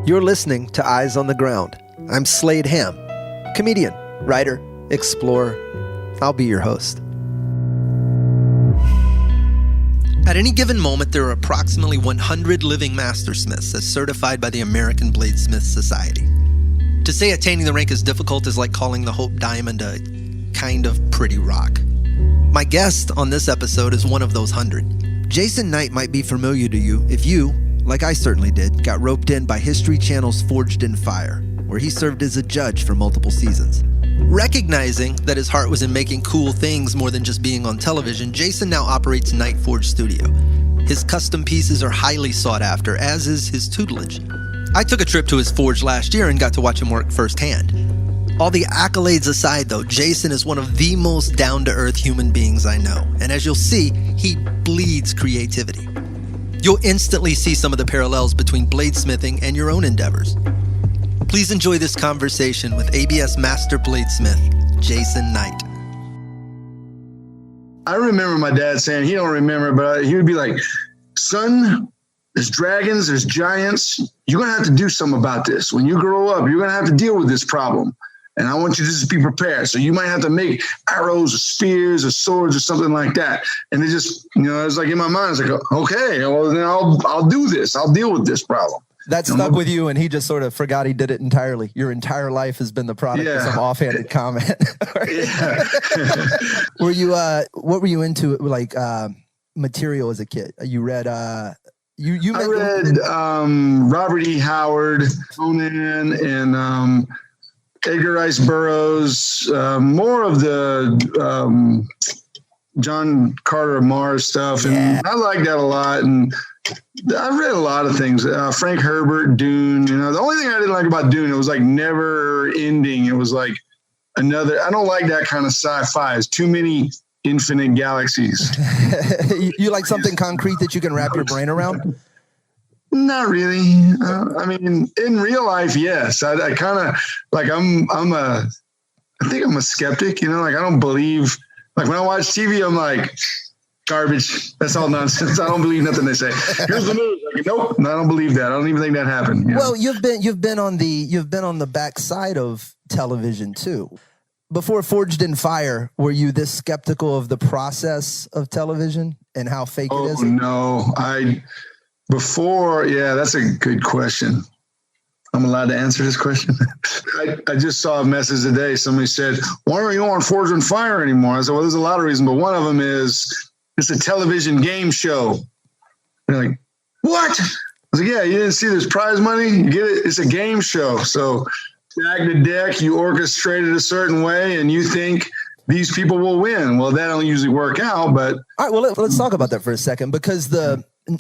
You're listening to Eyes on the Ground. I'm Slade Ham, comedian, writer, explorer. I'll be your host. At any given moment, there are approximately 100 living mastersmiths as certified by the American Bladesmith Society. To say attaining the rank is difficult is like calling the Hope Diamond a kind of pretty rock. My guest on this episode is one of those 100. Jason Knight might be familiar to you if you, like I certainly did, got roped in by History Channel's Forged in Fire, where he served as a judge for multiple seasons. Recognizing that his heart was in making cool things more than just being on television, Jason now operates Knight Forge Studio. His custom pieces are highly sought after, as is his tutelage. I took a trip to his forge last year and got to watch him work firsthand. All the accolades aside, though, Jason is one of the most down-to-earth human beings I know. And as you'll see, he bleeds creativity. You'll instantly see some of the parallels between bladesmithing and your own endeavors. Please enjoy this conversation with ABS Master Bladesmith Jason Knight. I remember my dad saying, he don't remember, but he would be like, son, there's dragons, there's giants. You're going to have to do something about this. When you grow up, you're going to have to deal with this problem. And I want you to just be prepared. So you might have to make arrows or spears or swords or something like that. And it just, it was like in my mind, it's like, okay, well, then I'll do this. I'll deal with this problem. That stuck with you, and he just sort of forgot he did it entirely. Your entire life has been the product of some offhanded comment. Yeah. Were you, what were you into, like, material as a kid? You read, I read Robert E. Howard, Conan, and Edgar Rice Burroughs, more of the John Carter of Mars stuff. And I like that a lot. And I read a lot of things. Frank Herbert, Dune. The only thing I didn't like about Dune, it was like never ending. It was like I don't like that kind of sci-fi. It's too many infinite galaxies. You like something concrete that you can wrap your brain around? Not really. I mean, in real life, yes. I kind of like I think I'm a skeptic. Like I don't believe. Like when I watch TV, I'm like, garbage. That's all nonsense. I don't believe nothing they say. Here's the news. Like, nope, I don't believe that. I don't even think that happened. Well, you've been on the backside of television too. Before Forged in Fire, were you this skeptical of the process of television and how fake it is? Oh no, that's a good question. I'm allowed to answer this question. I just saw a message today. Somebody said, why aren't you on Forged in Fire anymore? I said, well, there's a lot of reasons, but one of them is it's a television game show. They're like, what? I was like, yeah, you didn't see this prize money? You get it? It's a game show. So stack the deck, you orchestrate it a certain way, and you think these people will win. Well, that don't usually work out, but... All right, well, let's talk about that for a second, because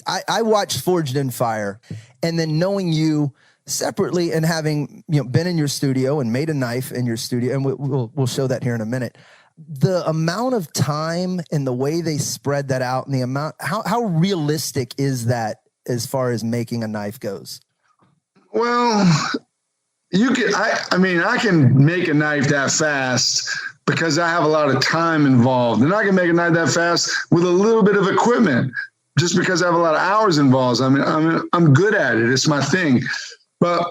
I watched Forged in Fire, and then knowing you separately and having been in your studio and made a knife in your studio, and we'll show that here in a minute. The amount of time and the way they spread that out, and the amount how realistic is that as far as making a knife goes? Well, I can make a knife that fast because I have a lot of time involved, and I can make a knife that fast with a little bit of equipment just because I have a lot of hours involved. I'm good at it. It's my thing. But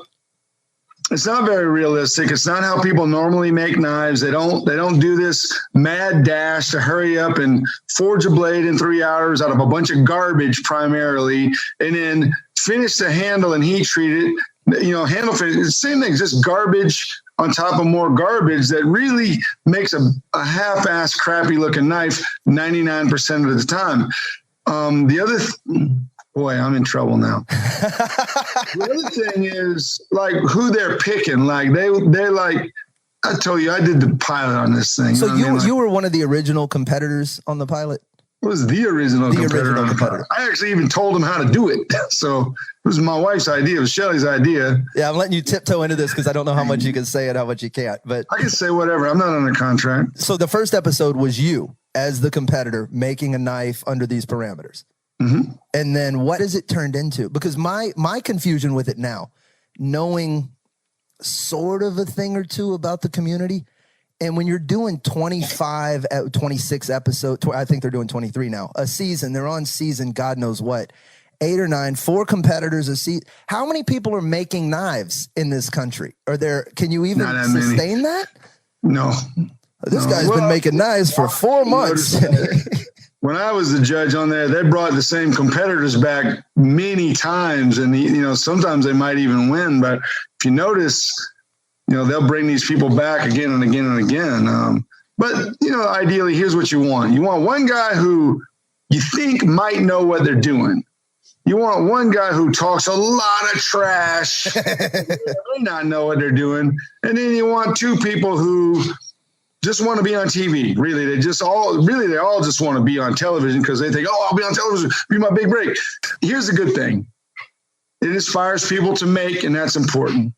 it's not very realistic. It's not how people normally make knives. They don't do this mad dash to hurry up and forge a blade in 3 hours out of a bunch of garbage primarily, and then finish the handle and heat treat it. Handle finish. It's the same thing, just garbage on top of more garbage that really makes a half-assed, crappy looking knife 99% of the time. Boy, I'm in trouble now. The other thing is like who they're picking. Like they're like, I told you, I did the pilot on this thing. So you were one of the original competitors on the pilot? It was the original competitor. I actually even told him how to do it. So it was my wife's idea. It was Shelly's idea. Yeah, I'm letting you tiptoe into this because I don't know how much you can say and how much you can't. But I can say whatever. I'm not under contract. So the first episode was you as the competitor making a knife under these parameters. Mm-hmm. And then what has it turned into? Because my confusion with it now, knowing sort of a thing or two about the community, and when you're doing 25, 26 episodes, I think they're doing 23 now, a season, they're on season, God knows what. 8 or 9, 4 competitors a seat. How many people are making knives in this country? Can you even sustain that? No. This guy's been making knives for 4 months. When I was the judge on there, they brought the same competitors back many times. And, sometimes they might even win. But if you notice, they'll bring these people back again and again and again. But ideally, here's what you want. You want one guy who you think might know what they're doing. You want one guy who talks a lot of trash, may not know what they're doing. And then you want 2 people who just want to be on TV. Really, they all just want to be on television because they think, I'll be on television, be my big break. Here's the good thing. It inspires people to make, and that's important.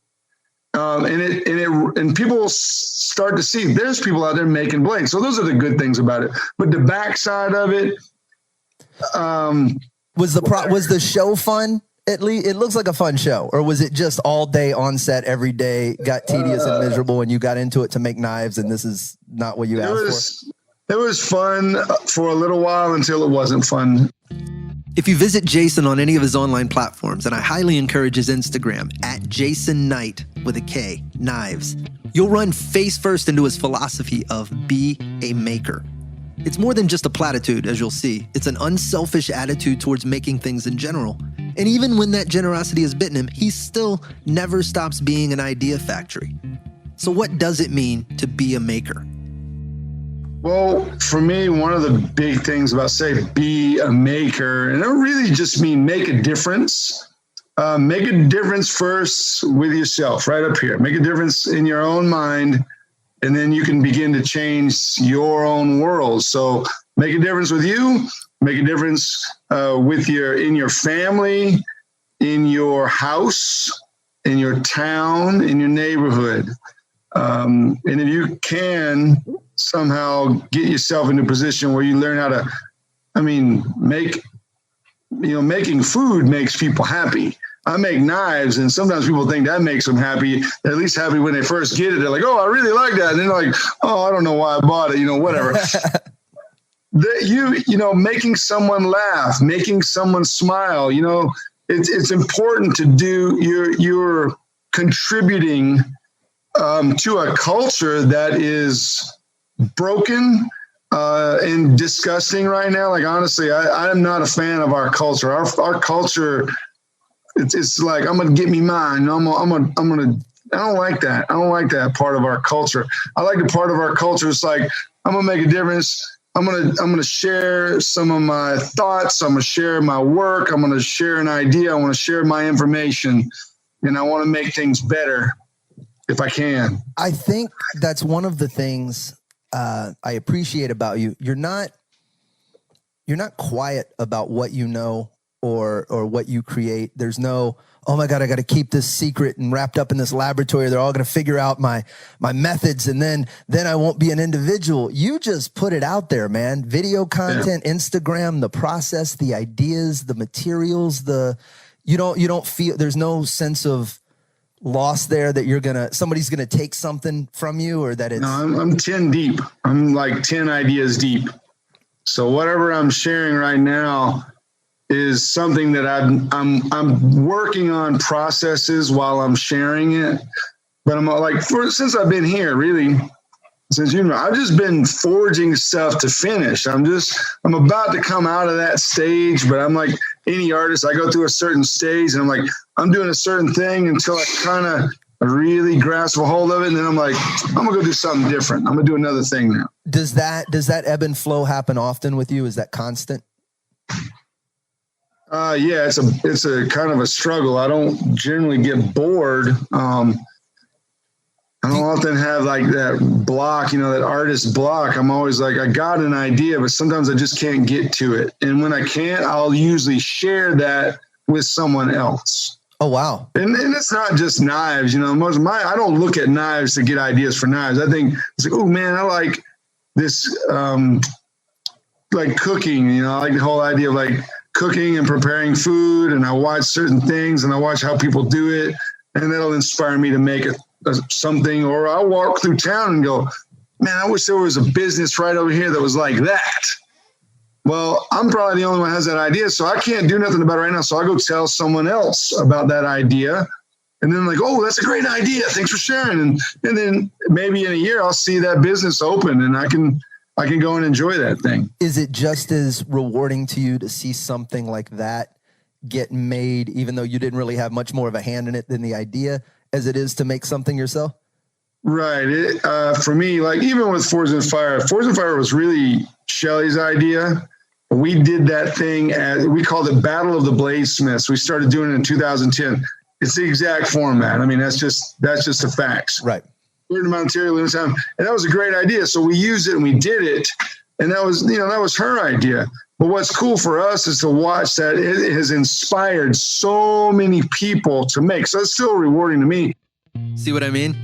And people start to see there's people out there making blades. So those are the good things about it. But the backside of it, was the show fun? At least it looks like a fun show, or was it just all day on set every day, got tedious and miserable, and you got into it to make knives, and this is not what you asked for? It was fun for a little while until it wasn't fun. If you visit Jason on any of his online platforms, and I highly encourage his Instagram at Jason Knight with a K, knives, you'll run face first into his philosophy of be a maker. It's more than just a platitude, as you'll see. It's an unselfish attitude towards making things in general. And even when that generosity has bitten him, he still never stops being an idea factory. So what does it mean to be a maker? Well, for me, one of the big things about be a maker, and I really just mean make a difference. Make a difference first with yourself, right up here. Make a difference in your own mind, and then you can begin to change your own world. So make a difference with you, make a difference in your family, in your house, in your town, in your neighborhood. And if you can somehow get yourself in a position where you learn how to, making food makes people happy. I make knives, and sometimes people think that makes them happy. They're at least happy when they first get it. They're like, oh, I really like that. And then they're like, oh, I don't know why I bought it, whatever. Making someone laugh, making someone smile, it's important to do, you're contributing to a culture that is broken and disgusting right now. Like, honestly, I am not a fan of our culture. Our culture, it's like, I'm going to get me mine. I don't like that. I don't like that part of our culture. I like the part of our culture. It's like, I'm going to make a difference. I'm going to share some of my thoughts. I'm going to share my work. I'm going to share an idea. I want to share my information, and I want to make things better if I can. I think that's one of the things I appreciate about you. You're not quiet about what you know or what you create. There's no, oh my God, I got to keep this secret and wrapped up in this laboratory. They're all going to figure out my methods, and then I won't be an individual. You just put it out there, man. Video content, yeah. Instagram, the process, the ideas, the materials, you don't feel, there's no sense of loss there that somebody's gonna take something from you, or that it's. No, I'm 10 deep. I'm like 10 ideas deep. So whatever I'm sharing right now is something that I'm working on processes while I'm sharing it. But I'm like, since I've been here, really, since I've just been forging stuff to finish. I'm about to come out of that stage, but I'm like any artist, I go through a certain stage, and I'm like, I'm doing a certain thing until I kind of really grasp a hold of it. And then I'm like, I'm going to go do something different. I'm going to do another thing now. Does that ebb and flow happen often with you? Is that constant? Yeah, it's a kind of a struggle. I don't generally get bored. I don't often have like that block, that artist block. I'm always like, I got an idea, but sometimes I just can't get to it. And when I can't, I'll usually share that with someone else. Oh, wow. And it's not just knives, I don't look at knives to get ideas for knives. I think it's like, oh man, I like this, like cooking, I like the whole idea of like cooking and preparing food. And I watch certain things, and I watch how people do it, and that'll inspire me to make something. Or I'll walk through town and go, man, I wish there was a business right over here that was like that. Well, I'm probably the only one who has that idea, so I can't do nothing about it right now. So I go tell someone else about that idea. And then like, oh, that's a great idea. Thanks for sharing. And then maybe in a year I'll see that business open and I can go and enjoy that thing. Is it just as rewarding to you to see something like that get made, even though you didn't really have much more of a hand in it than the idea, as it is to make something yourself? Right. For me, like even with Forged in Fire was really Shelly's idea. We did that thing we called it Battle of the Bladesmiths. We started doing it in 2010. It's the exact format. I mean, that's just the facts. Right. Certain amount of material, limited time, and that was a great idea. So we used it and we did it, and that was her idea. But what's cool for us is to watch that it has inspired so many people to make. So it's still rewarding to me. See what I mean?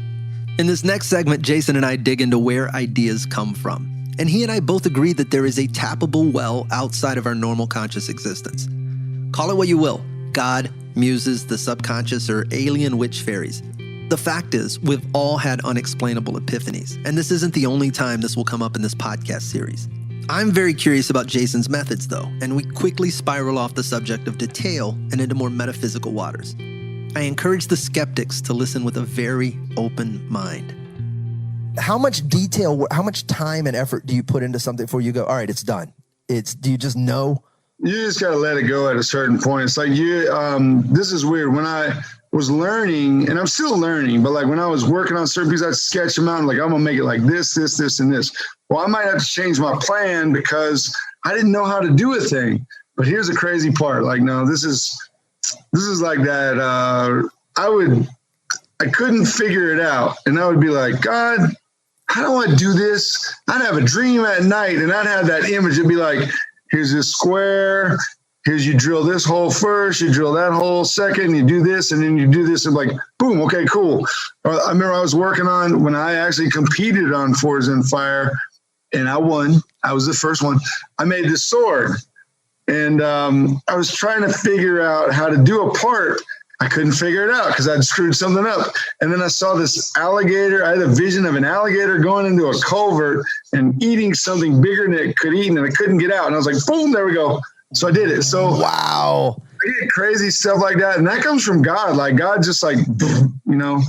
In this next segment, Jason and I dig into where ideas come from. And he and I both agree that there is a tappable well outside of our normal conscious existence. Call it what you will, God, muses, the subconscious, or alien witch fairies. The fact is, we've all had unexplainable epiphanies, and this isn't the only time this will come up in this podcast series. I'm very curious about Jason's methods, though, and we quickly spiral off the subject of detail and into more metaphysical waters. I encourage the skeptics to listen with a very open mind. How much detail, how much time and effort do you put into something before you go, all right, it's done? Do you just know? You just got to let it go at a certain point. It's like this is weird. When I was learning, and I'm still learning, but like when I was working on certain pieces, I'd sketch them out and like, I'm going to make it like this, this, this, and this. Well, I might have to change my plan because I didn't know how to do a thing. But here's the crazy part. Like, no, this is like that. I couldn't figure it out. And I would be like, God, how do I do this? I'd have a dream at night and I'd have that image. It'd be like, here's this square. Here's you drill this hole first, you drill that hole second, you do this, and then you do this, and like, boom, okay, cool. I remember I was working on when I actually competed on Forged in Fire, and I won. I was the first one. I made this sword, and I was trying to figure out how to do a part. I couldn't figure it out because I'd screwed something up. And then I saw this alligator. I had a vision of an alligator going into a culvert and eating something bigger than it could eat, and I couldn't get out. And I was like, boom, there we go. So I did it. So wow, I did crazy stuff like that. And that comes from God. Like God just like, you know.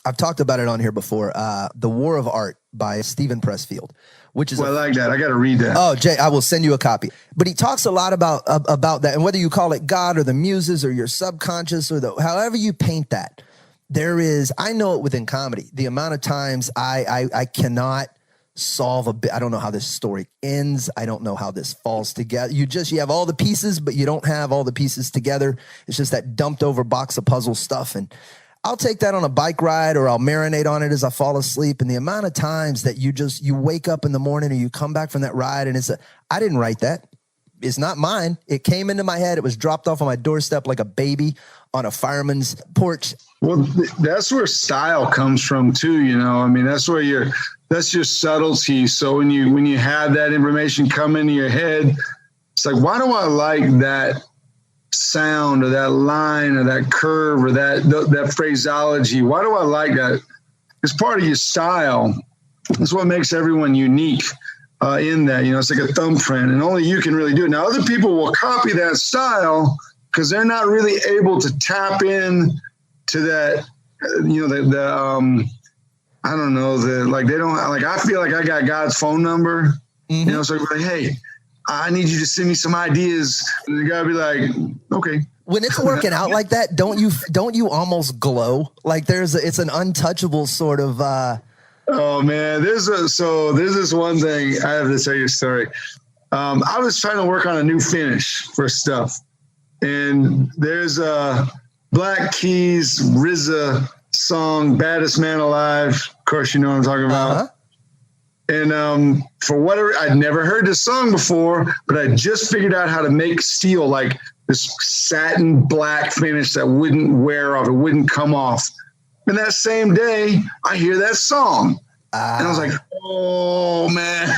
I've talked about it on here before. The War of Art by Stephen Pressfield, which is I like that. I got to read that. Oh, Jay, I will send you a copy. But he talks a lot about that. And whether you call it God or the muses or your subconscious or however you paint that, there is, I know it within comedy, the amount of times I cannot solve a bit. I don't know how this story ends. I don't know how this falls together. You have all the pieces, but you don't have all the pieces together. It's just that dumped over box of puzzle stuff. And I'll take that on a bike ride or I'll marinate on it as I fall asleep. And the amount of times that you wake up in the morning or you come back from that ride and I didn't write that. It's not mine. It came into my head. It was dropped off on my doorstep like a baby on a fireman's porch. Well, that's where style comes from too. You know, I mean, that's your subtlety. So when you have that information come into your head, it's like, why do I like that sound or that line or that curve or that phraseology? Why do I like that? It's part of your style. That's what makes everyone unique in that. You know, it's like a thumbprint, and only you can really do it. Now, other people will copy that style because they're not really able to tap in to that. You know, I don't know, they don't, like, I feel like I got God's phone number, you know, so like, hey, I need you to send me some ideas. And the guy be like, okay. When it's working out like that, don't you almost glow? Like it's an untouchable sort of, oh man, there's this one thing I have to tell you a story. I was trying to work on a new finish for stuff, and there's a Black Keys RZA song, Baddest Man Alive. Of course, you know what I'm talking about. Uh-huh. And for whatever, I'd never heard this song before, but I just figured out how to make steel like this satin black finish that wouldn't wear off, it wouldn't come off. And that same day, I hear that song. And I was like, oh, man,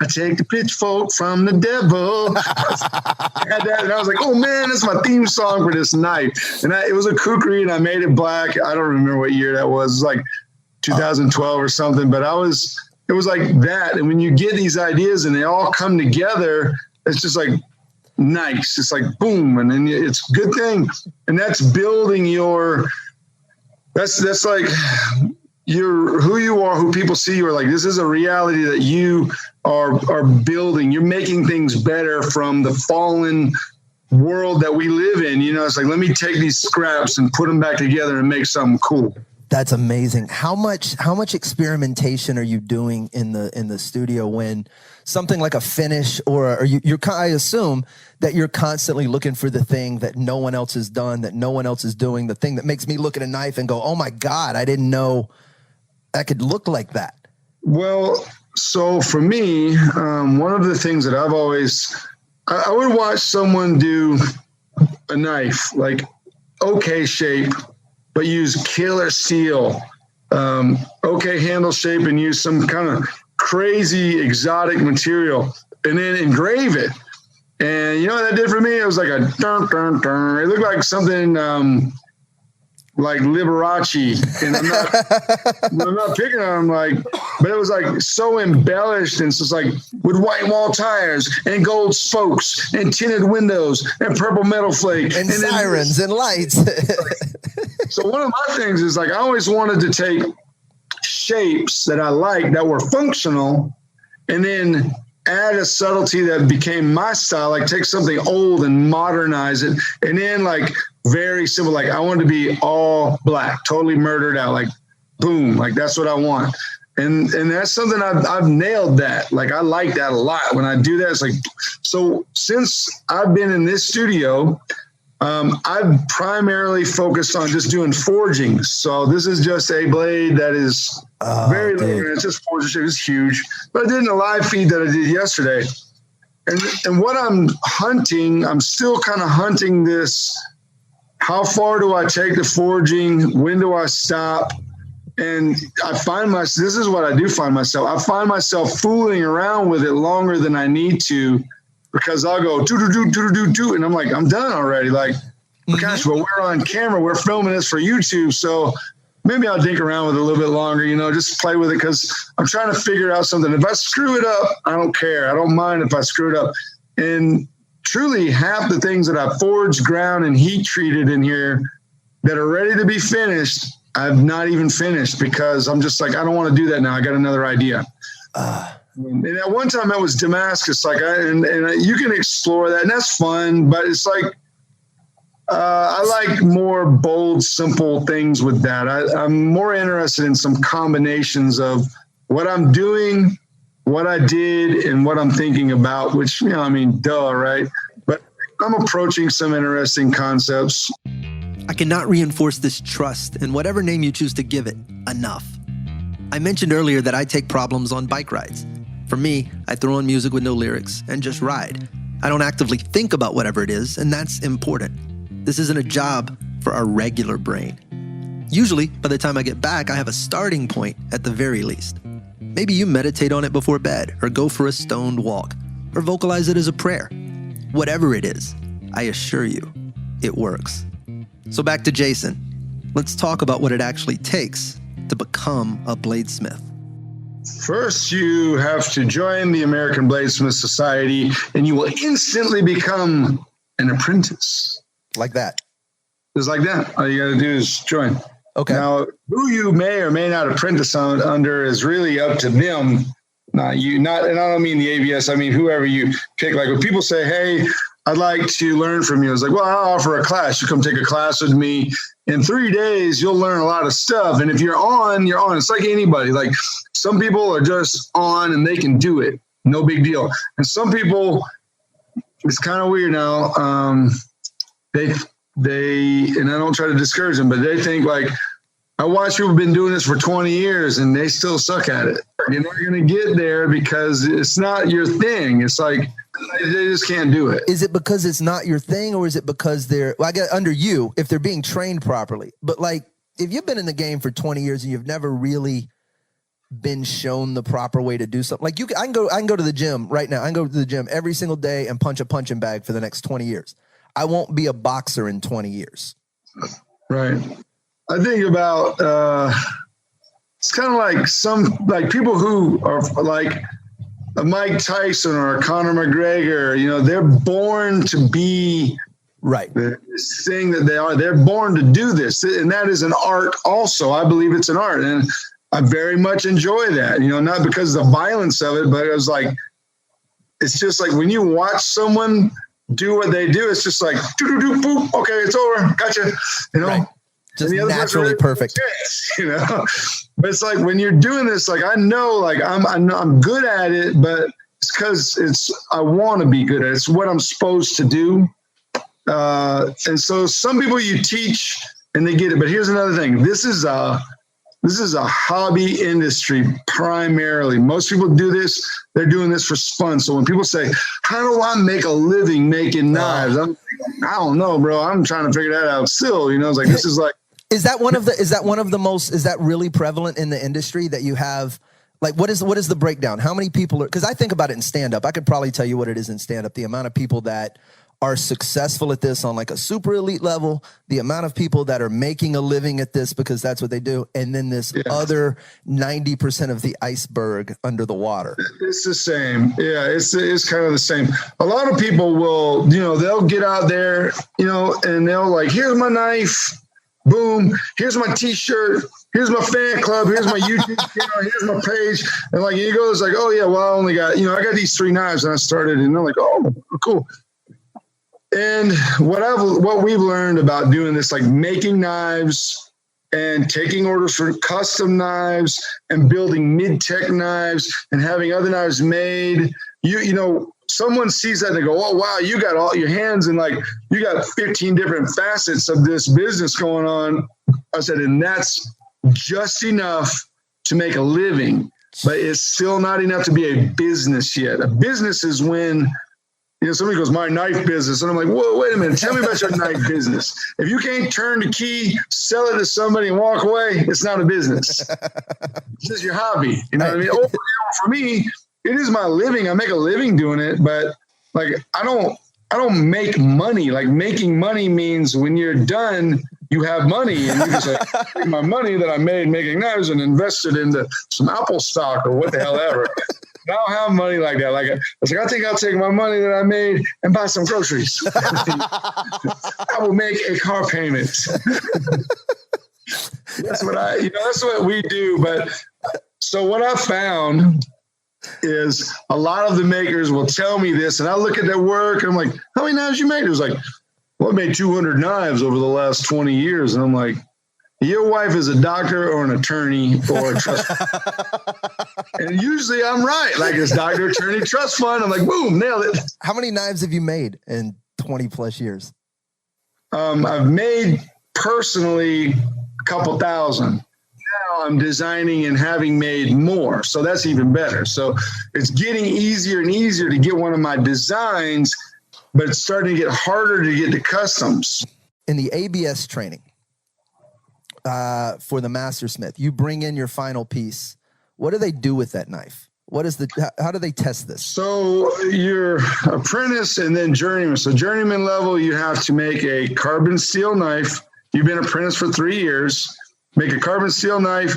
I take the pitchfork from the devil. And I was like, oh, man, that's my theme song for this night. And it was a kukri, and I made it black. I don't remember what year that was. It was like 2012 or something. But it was like that. And when you get these ideas and they all come together, it's just like nice. It's like boom, and then it's a good thing. And that's building that's like who you are, who people see you are like, this is a reality that you are building. You're making things better from the fallen world that we live in. It's like, let me take these scraps and put them back together and make something cool. That's amazing. How much experimentation are you doing in the studio when something like a finish or I assume that you're constantly looking for the thing that no one else has done, that no one else is doing, the thing that makes me look at a knife and go, oh my God, I didn't know that could look like that. Well, so for me, one of the things that I've always, I would watch someone do a knife, like okay shape, but use killer steel, okay handle shape, and use some kind of crazy exotic material, and then engrave it. And you know what that did for me? It was like a dun, dun, dun. It looked like something like Liberace, and I'm not picking on him, like, but it was like so embellished, and it's just like with white wall tires and gold spokes and tinted windows and purple metal flake and sirens and lights. So one of my things is like I always wanted to take shapes that I liked that were functional, and then add a subtlety that became my style, like take something old and modernize it, and then like very simple, like I want to be all black, totally murdered out, like boom, like that's what I want. And that's something I've nailed that. Like I like that a lot. When I do that, it's like, so since I've been in this studio, I've primarily focused on just doing forgings. So this is just a blade that is very low. It's just forging. It's huge. But I did in a live feed that I did yesterday. And what I'm hunting, I'm still kind of hunting this. How far do I take the forging? When do I stop? And I find this is what I do find myself. I find myself fooling around with it longer than I need to, because I'll go do, and I'm like, I'm done already. Like, gosh, but we're on camera, we're filming this for YouTube, so maybe I'll dig around with it a little bit longer, just play with it, because I'm trying to figure out something. If I screw it up, I don't care. I don't mind if I screw it up. And truly, half the things that I forged, ground, and heat treated in here that are ready to be finished, I've not even finished, because I'm just like, I don't want to do that now. I got another idea. And at one time I was Damascus, like, and you can explore that, and that's fun, but it's like, I like more bold, simple things with that. I'm more interested in some combinations of what I'm doing, what I did, and what I'm thinking about, which, duh, right? But I'm approaching some interesting concepts. I cannot reinforce this trust, and whatever name you choose to give it, enough. I mentioned earlier that I take problems on bike rides. For me, I throw on music with no lyrics and just ride. I don't actively think about whatever it is, and that's important. This isn't a job for our regular brain. Usually, by the time I get back, I have a starting point at the very least. Maybe you meditate on it before bed, or go for a stoned walk, or vocalize it as a prayer. Whatever it is, I assure you, it works. So back to Jason. Let's talk about what it actually takes to become a bladesmith. First, you have to join the American Bladesmith Society, and you will instantly become an apprentice. Like that. Just like that. All you got to do is join. Okay. Now, who you may or may not apprentice under is really up to them. Not you. And I don't mean the ABS. I mean whoever you pick. Like when people say, "Hey, I'd like to learn from you," it's like, "Well, I'll offer a class. You come take a class with me. In 3 days, you'll learn a lot of stuff. And if you're on, you're on." It's like anybody. Like some people are just on and they can do it. No big deal. And some people, it's kind of weird now. They, and I don't try to discourage them, but they think like, I watch people who've been doing this for 20 years and they still suck at it. You're not going to get there because it's not your thing. It's like, they just can't do it. Is it because it's not your thing, or is it because I get under you if they're being trained properly? But like, if you've been in the game for 20 years and you've never really been shown the proper way to do something, like I can go to the gym right now. I can go to the gym every single day and punch a punching bag for the next 20 years. I won't be a boxer in 20 years. Right. I think about, it's kind of like some, like people who are like a Mike Tyson or a Conor McGregor, you know, they're born to be right. This thing that they are. They're born to do this. And that is an art also. I believe it's an art. And I very much enjoy that, you know, not because of the violence of it, but it was like, it's just like when you watch someone do what they do, it's just like, boop, okay, it's over. Gotcha. You know, right. Just naturally perfect. You know, but it's like when you're doing this, like I know, like I'm good at it, but it's because I want to be good at it. It's what I'm supposed to do. And so some people you teach and they get it, but here's another thing. This is a hobby industry primarily. Most people do this. They're doing this for fun. So when people say, how do I make a living making knives? I don't know, bro. I'm trying to figure that out still, you know, it's like, this is like, is that really prevalent in the industry that you have? Like, what is the breakdown? How many people because I think about it in stand up. I could probably tell you what it is in stand up. The amount of people that are successful at this on like a super elite level, the amount of people that are making a living at this because that's what they do, and then this other 90% of the iceberg under the water. It's the same. Yeah, it's kind of the same. A lot of people will, you know, they'll get out there, you know, and they'll like, here's my knife, boom, here's my t-shirt, here's my fan club, here's my YouTube channel, here's my page. And like, you go, it's like, oh yeah, well, I only got, you know, I got these 3 knives and I started, and they're like, oh, cool. And what we've learned about doing this, like making knives and taking orders for custom knives and building mid-tech knives and having other knives made, you know, someone sees that and they go, oh, wow, you got all your hands and like, you got 15 different facets of this business going on. I said, and that's just enough to make a living, but it's still not enough to be a business yet. A business is when, you know, somebody goes, my knife business. And I'm like, whoa, wait a minute. Tell me about your knife business. If you can't turn the key, sell it to somebody and walk away, it's not a business. It's just your hobby. You know what I mean? For me, it is my living. I make a living doing it, but like, I don't make money. Like making money means when you're done, you have money and you just like, take my money that I made making knives and invest it into some Apple stock or what the hell ever. I don't have money like that. Like I was like, I think I'll take my money that I made and buy some groceries. I will make a car payment. That's what we do. But so what I found is a lot of the makers will tell me this, and I look at their work and I'm like, how many knives you made? It was like, well, I made 200 knives over the last 20 years. And I'm like, your wife is a doctor or an attorney or a trust fund. And usually I'm right. Like it's doctor, attorney, trust fund. I'm like, boom, nailed it. How many knives have you made in 20 plus years? I've made personally a couple thousand. Now I'm designing and having made more. So that's even better. So it's getting easier and easier to get one of my designs, but it's starting to get harder to get to customs. In the ABS training, for the Mastersmith, you bring in your final piece. What do they do with that knife? How do they test this? So you're apprentice and then journeyman. So journeyman level, you have to make a carbon steel knife. You've been apprentice for 3 years. Make a carbon steel knife.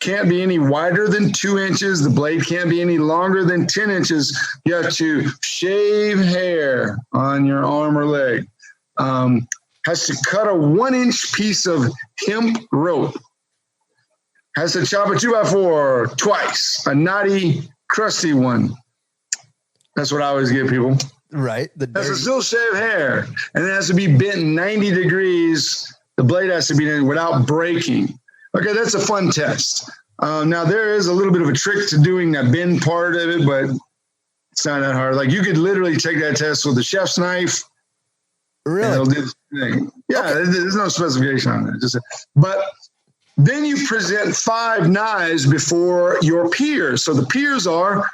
Can't be any wider than 2 inches. The blade can't be any longer than 10 inches. You have to shave hair on your arm or leg. Has to cut a 1-inch piece of hemp rope. Has to chop a 2x4 twice, a knotty, crusty one. That's what I always give people. Right. Has to still shave hair, and it has to be bent 90 degrees. The blade has to be without breaking. Okay, that's a fun test. Now, there is a little bit of a trick to doing that bend part of it, but it's not that hard. Like you could literally take that test with a chef's knife. Really? It'll do the thing. Yeah, okay. There's no specification on it. But then you present 5 knives before your peers. So the peers are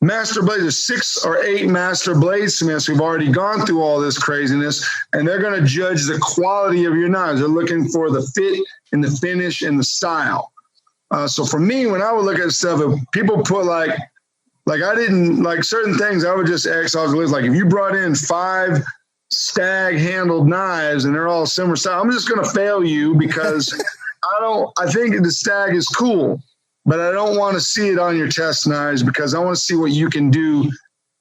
master bladesmiths, 6 or 8 master bladesmiths who've already gone through all this craziness, and they're going to judge the quality of your knives. They're looking for the fit and the finish and the style. So for me, when I would look at stuff, if people put like I didn't like certain things, I would just X off the list. Like if you brought in 5 stag handled knives and they're all similar style, I'm just going to fail you because I think the stag is cool, but I don't want to see it on your test knives because I want to see what you can do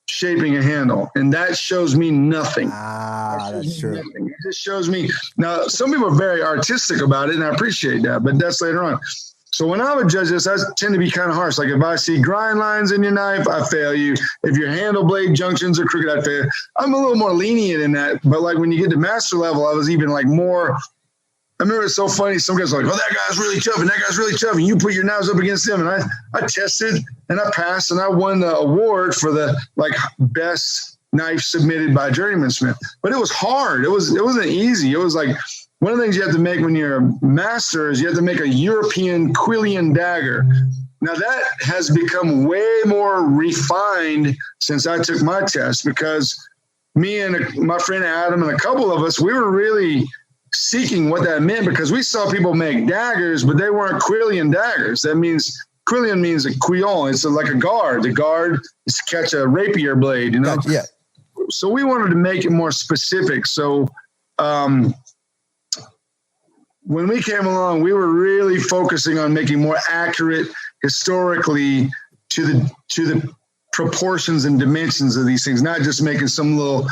shaping a handle. And that shows me nothing. That's true. Nothing. It just shows me. Now, some people are very artistic about it, and I appreciate that, but that's later on. So when I would judge this, I tend to be kind of harsh. Like if I see grind lines in your knife, I fail you. If your handle blade junctions are crooked, I fail. I'm a little more lenient in that. But like when you get to master level, I was even like more. I remember it's so funny. Some guys are like, oh, that guy's really tough and that guy's really tough. And you put your knives up against them. And I tested and I passed and I won the award for the like best knife submitted by a journeyman smith. But it was hard. It wasn't easy. It was like, one of the things you have to make when you're a master is you have to make a European Quillian dagger. Now that has become way more refined since I took my test, because me and my friend Adam and a couple of us, we were really seeking what that meant, because we saw people make daggers, but they weren't Quillian daggers. That means Quillian means a quillon. It's like a guard. The guard is to catch a rapier blade, you know? Gotcha, yeah. So we wanted to make it more specific. So, when we came along, we were really focusing on making more accurate historically to the proportions and dimensions of these things, not just making some little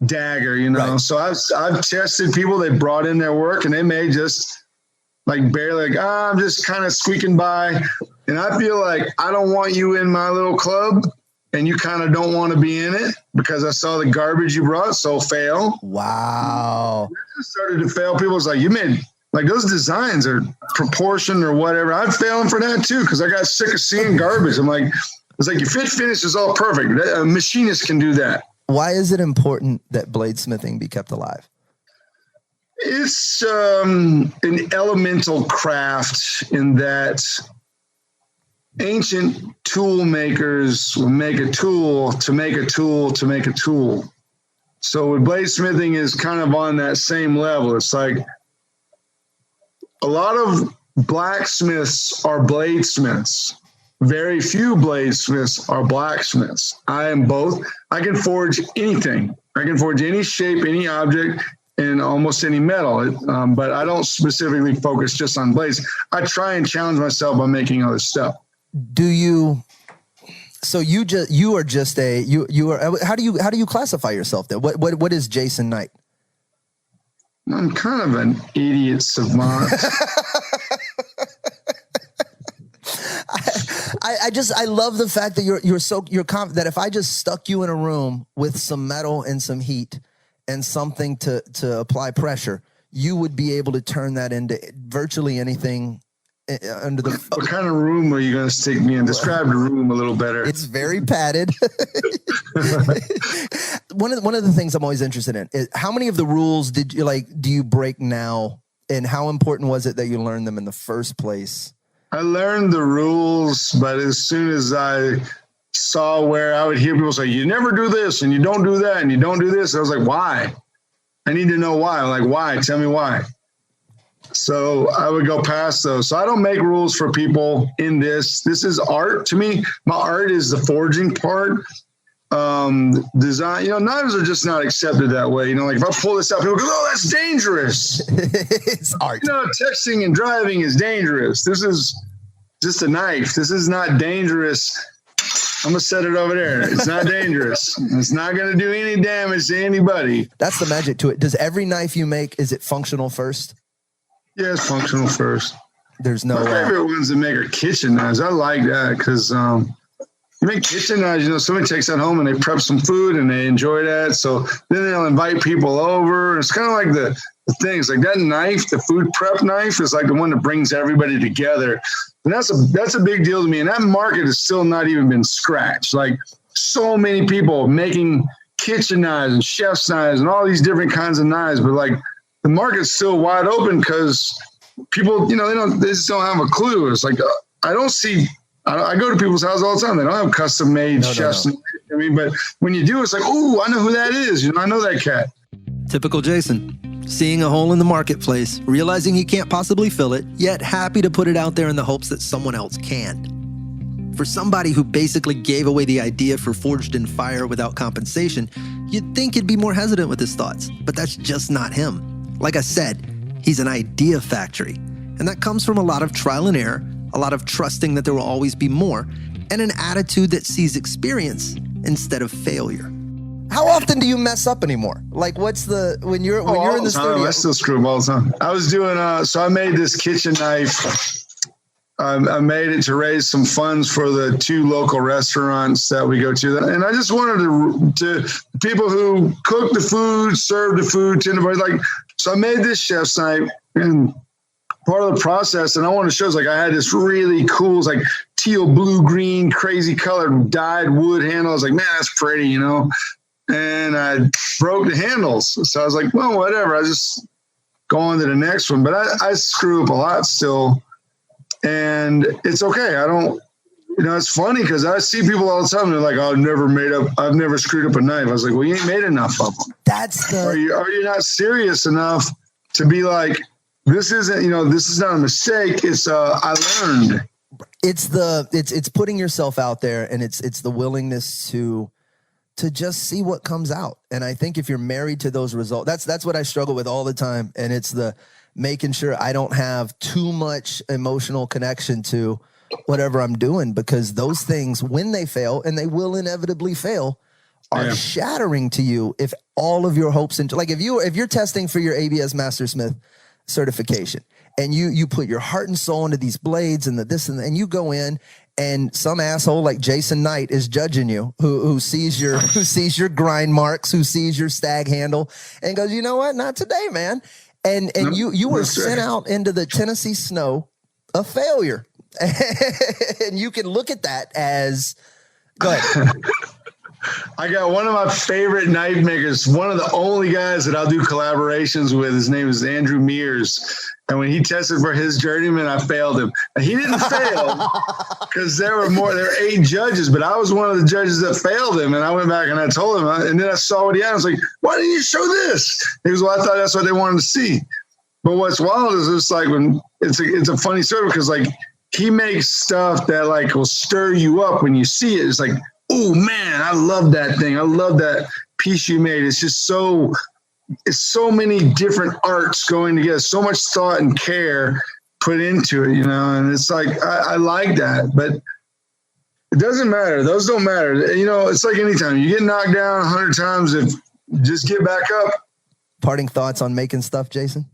dagger, you know. Right. So I've tested people that brought in their work and they may just like barely like, I'm just kind of squeaking by. And I feel like I don't want you in my little club and you kind of don't want to be in it because I saw the garbage you brought. So fail. Wow. I started to fail. People was like, you made like those designs are proportioned or whatever. I'm failing for that too, because I got sick of seeing garbage. I'm like, it's like your fit finish is all perfect. A machinist can do that. Why is it important that bladesmithing be kept alive? It's an elemental craft in that ancient tool makers would make a tool to make a tool to make a tool. So with bladesmithing is kind of on that same level. It's like a lot of blacksmiths are bladesmiths. Very few bladesmiths are blacksmiths. I am both. I can forge anything. I can forge any shape, any object, and almost any metal. But I don't specifically focus just on blades. I try and challenge myself by making other stuff. Do you? So you are just how do you classify yourself then? What is Jason Knight? I'm kind of an idiot savant. I love the fact that you're confident that if I just stuck you in a room with some metal and some heat and something to apply pressure, you would be able to turn that into virtually anything under the. What kind of room are you going to stick me in? Describe the room a little better. It's very padded. One of the things I'm always interested in is how many of the rules do you break now, and how important was it that you learned them in the first place? I learned the rules, but as soon as I saw where I would hear people say, you never do this and you don't do that and you don't do this, I was like, why? I need to know why. I'm like, why? Tell me why. So I would go past those. So I don't make rules for people in this. This is art to me. My art is the forging part. Design, knives are just not accepted that way. Like if I pull this out, people go, oh, that's dangerous. It's art. Texting and driving is dangerous. This is just a knife. This is not dangerous. I'm going to set it over there. It's not dangerous. It's not going to do any damage to anybody. That's the magic to it. Does every knife you make, is it functional first? Yeah, it's functional first. There's no. My favorite ones that make are kitchen knives. I like that because you make kitchen knives, somebody takes that home and they prep some food and they enjoy that. So then they'll invite people over. It's kind of like the things like that knife, the food prep knife is like the one that brings everybody together. And that's a big deal to me. And that market has still not even been scratched. Like so many people making kitchen knives and chef's knives and all these different kinds of knives. But like the market's still wide open because people, they just don't have a clue. It's like, I go to people's houses all the time. They don't have custom made chefs. No. But when you do, it's like, oh, I know who that is. I know that cat. Typical Jason. Seeing a hole in the marketplace, realizing he can't possibly fill it, yet happy to put it out there in the hopes that someone else can. For somebody who basically gave away the idea for Forged in Fire without compensation, you'd think he'd be more hesitant with his thoughts, but that's just not him. Like I said, he's an idea factory, and that comes from a lot of trial and error, a lot of trusting that there will always be more, and an attitude that sees experience instead of failure. How often do you mess up anymore? Like, what's the when you're in the studio? I still screw up all the time. I was doing so I made this kitchen knife. I made it to raise some funds for the 2 local restaurants that we go to, and I just wanted to people who cook the food, serve the food, tend to like. So I made this chef's knife, and part of the process, and I want to show is like I had this really cool, like teal, blue, green, crazy colored dyed wood handle. I was like, man, that's pretty, you know. And I broke the handles. So I was like, well, whatever. I just go on to the next one. But I screw up a lot still. And it's okay. I don't, it's funny because I see people all the time. They're like, oh, I've never screwed up a knife. I was like, well, you ain't made enough of them. Are you not serious enough to be like, this isn't, this is not a mistake. It's I learned. It's putting yourself out there, and it's the willingness to just see what comes out. And I think if you're married to those results, that's what I struggle with all the time. And it's the making sure I don't have too much emotional connection to whatever I'm doing, because those things, when they fail, and they will inevitably fail, are shattering to you. If all of your hopes into, like if you're testing for your ABS Mastersmith certification, and you put your heart and soul into these blades and and you go in, and some asshole like Jason Knight is judging you, who sees your grind marks, who sees your stag handle, and goes, you know what, not today, man. And you were sent out into the Tennessee snow a failure, and you can look at that as, go ahead. I got one of my favorite knife makers, one of the only guys that I'll do collaborations with. His name is Andrew Mears. And when he tested for his journeyman, I failed him. And he didn't fail because there were 8 judges, but I was one of the judges that failed him. And I went back and I told him, and then I saw what he had. I was like, why didn't you show this? He goes, well, I thought that's what they wanted to see. But what's wild is it's like when it's a funny story, because like he makes stuff that like will stir you up when you see it. It's like, oh man, I love that thing. I love that piece you made. It's just it's so many different arts going together, so much thought and care put into it, and it's like, I like that, but it doesn't matter. Those don't matter. It's like anytime you get knocked down 100 times, just get back up. Parting thoughts on making stuff, Jason?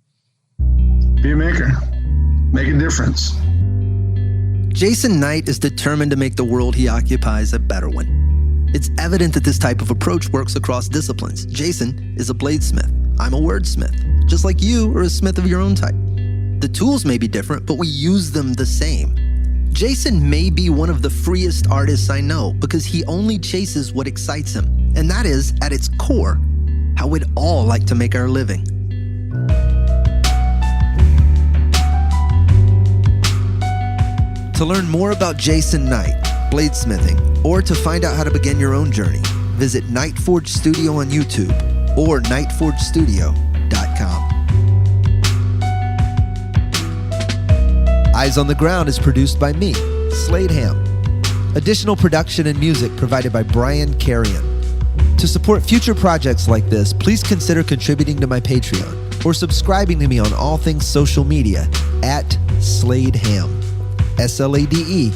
Be a maker. Make a difference. Jason Knight is determined to make the world he occupies a better one. It's evident that this type of approach works across disciplines. Jason is a bladesmith. I'm a wordsmith, just like you are a smith of your own type. The tools may be different, but we use them the same. Jason may be one of the freest artists I know because he only chases what excites him. And that is, at its core, how we'd all like to make our living. To learn more about Jason Knight, bladesmithing, or to find out how to begin your own journey, visit Knight Forge Studio on YouTube or knightforgestudio.com. Eyes on the Ground is produced by me, Slade Ham. Additional production and music provided by Brian Carrion. To support future projects like this, please consider contributing to my Patreon or subscribing to me on all things social media at Slade Ham. SLADEHAM.